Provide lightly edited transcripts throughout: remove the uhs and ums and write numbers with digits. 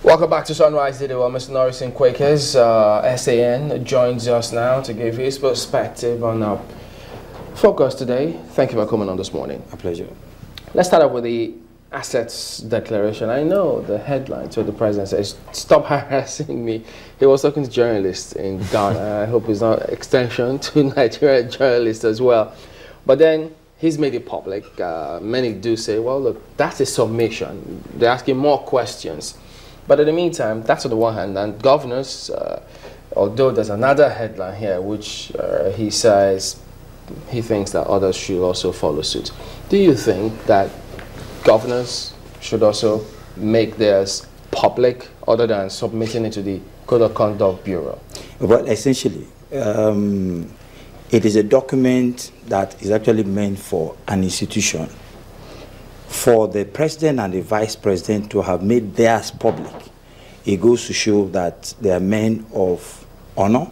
Welcome back to Sunrise Daily. Well, Mr. Norris in Quakers, SAN, joins us now to give his perspective on our focus today. Thank you for coming on this morning. A pleasure. Let's start off with the assets declaration. I know the headline to the president says, "Stop harassing me." He was talking to journalists in Ghana. I hope it's not an extension to Nigerian journalists as well. But then he's made it public. Many do say, well, look, that's a submission. They're asking more questions. But in the meantime, that's on the one hand. And governors, although there's another headline here, which he says he thinks that others should also follow suit. Do you think that governors should also make theirs public other than submitting it to the Code of Conduct Bureau? Well, essentially, it is a document that is actually meant for an institution. For the president and the vice president to have made theirs public, it goes to show that they are men of honor,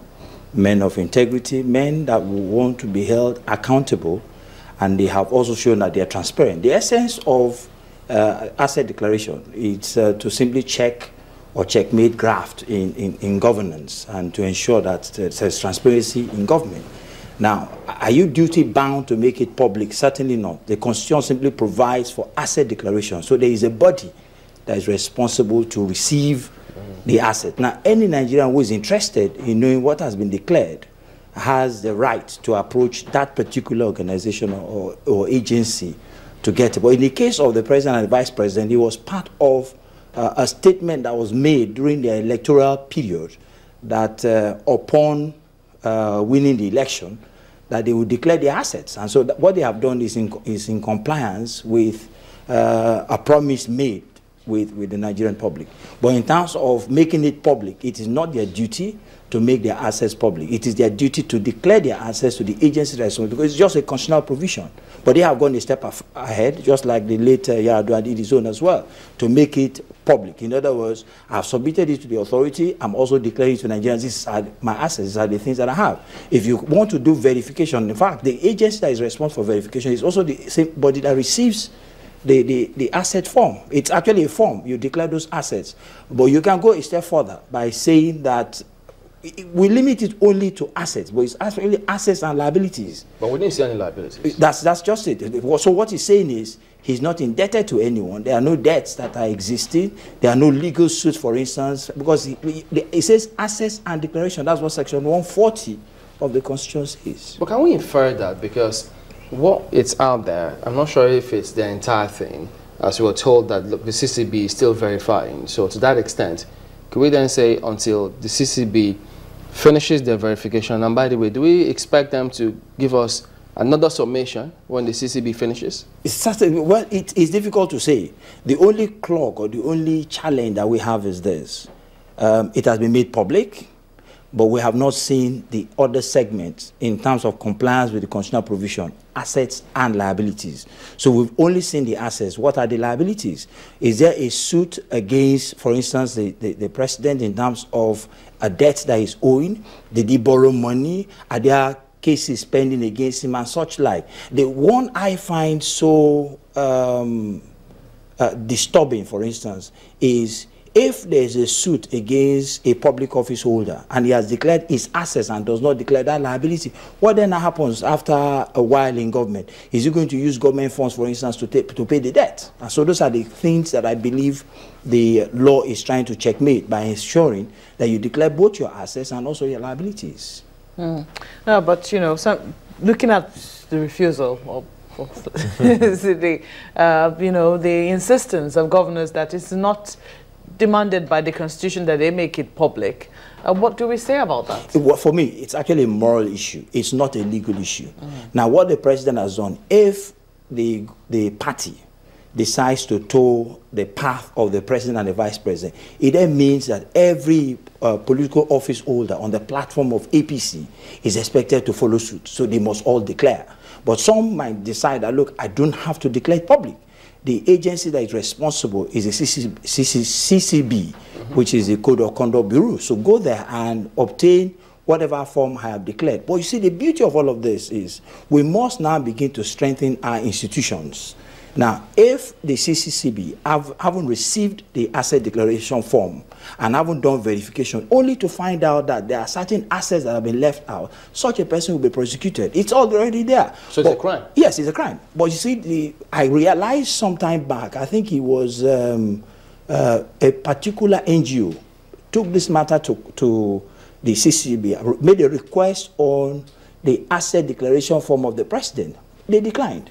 men of integrity, men that want to be held accountable, and they have also shown that they are transparent. The essence of asset declaration is to simply check or checkmate graft in governance and to ensure that there's transparency in government. Now, are you duty bound to make it public? Certainly not. The Constitution simply provides for asset declaration. So there is a body that is responsible to receive the asset. Now, any Nigerian who is interested in knowing what has been declared has the right to approach that particular organization or agency to get it. But in the case of the president and the vice president, it was part of a statement that was made during the electoral period that upon winning the election, that they would declare the assets. And so what they have done is in compliance with a promise made with the Nigerian public. But in terms of making it public, it is not their duty to make their assets public. It is their duty to declare their assets to the agency responsible, because it's just a constitutional provision. But they have gone a step ahead, just like the late Yar'Adua did his own as well, to make it public. In other words, I've submitted it to the authority. I'm also declaring to Nigerians, these are my assets, these are the things that I have. If you want to do verification, in fact, the agency that is responsible for verification is also the same body that receives the asset form. It's actually a form. You declare those assets. But you can go a step further by saying that we limit it only to assets, but it's actually assets and liabilities. But we didn't see any liabilities. That's just it. So what he's saying is he's not indebted to anyone. There are no debts that are existing. There are no legal suits, for instance, because it says assets and declaration. That's what Section 140 of the Constitution says. But can we infer that? Because what it's out there, I'm not sure if it's the entire thing, as we were told that, look, the CCB is still verifying. So to that extent, could we then say until the CCB finishes their verification, and by the way, do we expect them to give us another submission when the CCB finishes? Well, it is difficult to say. The only clock or the only challenge that we have is this. It has been made public, but we have not seen the other segments in terms of compliance with the constitutional provision, assets and liabilities. So we've only seen the assets. What are the liabilities? Is there a suit against, for instance, the president in terms of a debt that is owing? Did he borrow money? Are there cases pending against him and such like? The one I find so disturbing, for instance, is if there is a suit against a public office holder and he has declared his assets and does not declare that liability, what then happens after a while in government? Is he going to use government funds, for instance, to pay the debt? And so those are the things that I believe the law is trying to checkmate by ensuring that you declare both your assets and also your liabilities. No, but, you know, looking at the refusal of the, you know, the insistence of governors that it's not demanded by the Constitution that they make it public. What do we say about that? Well, for me, it's actually a moral issue. It's not a legal issue. Now, what the president has done, if the party decides to toe the path of the president and the vice president, it then means that every political office holder on the platform of APC is expected to follow suit. So they must all declare. But some might decide that, look, I don't have to declare it public. The agency that is responsible is the CCB, which is the Code of Conduct Bureau. So go there and obtain whatever form I have declared. But you see, the beauty of all of this is we must now begin to strengthen our institutions. Now, if the CCCB haven't received the asset declaration form and haven't done verification, only to find out that there are certain assets that have been left out, such a person will be prosecuted. It's already there. So it's a crime? Yes, it's a crime. But you see, I realized some time back, I think it was a particular NGO took this matter to the CCCB, made a request on the asset declaration form of the president. They declined.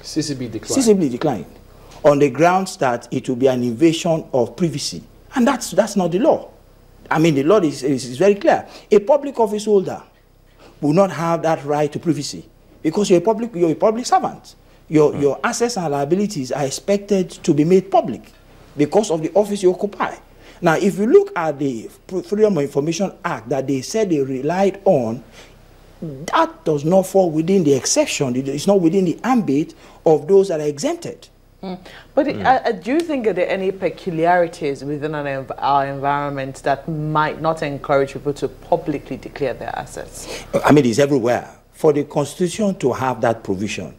CCB declined? CCB declined on the grounds that it will be an invasion of privacy. And that's not the law. I mean, the law is very clear. A public office holder will not have that right to privacy because you're a public servant. Your assets and liabilities are expected to be made public because of the office you occupy. Now, if you look at the Freedom of Information Act that they said they relied on, that does not fall within the exception. It's not within the ambit of those that are exempted. But do you think that there are any peculiarities within our environment that might not encourage people to publicly declare their assets? I mean, it's everywhere. For the Constitution to have that provision,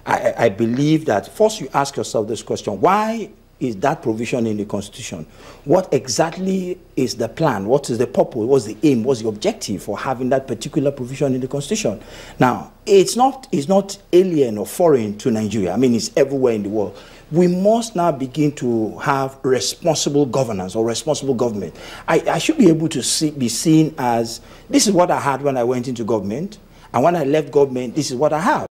I believe that first you ask yourself this question: why is that provision in the Constitution? What exactly is the plan? What is the purpose? What's the aim? What's the objective for having that particular provision in the Constitution? Now, it's not alien or foreign to Nigeria. I mean, it's everywhere in the world. We must now begin to have responsible governance or responsible government. I should be able to be seen as, this is what I had when I went into government, and when I left government, this is what I have.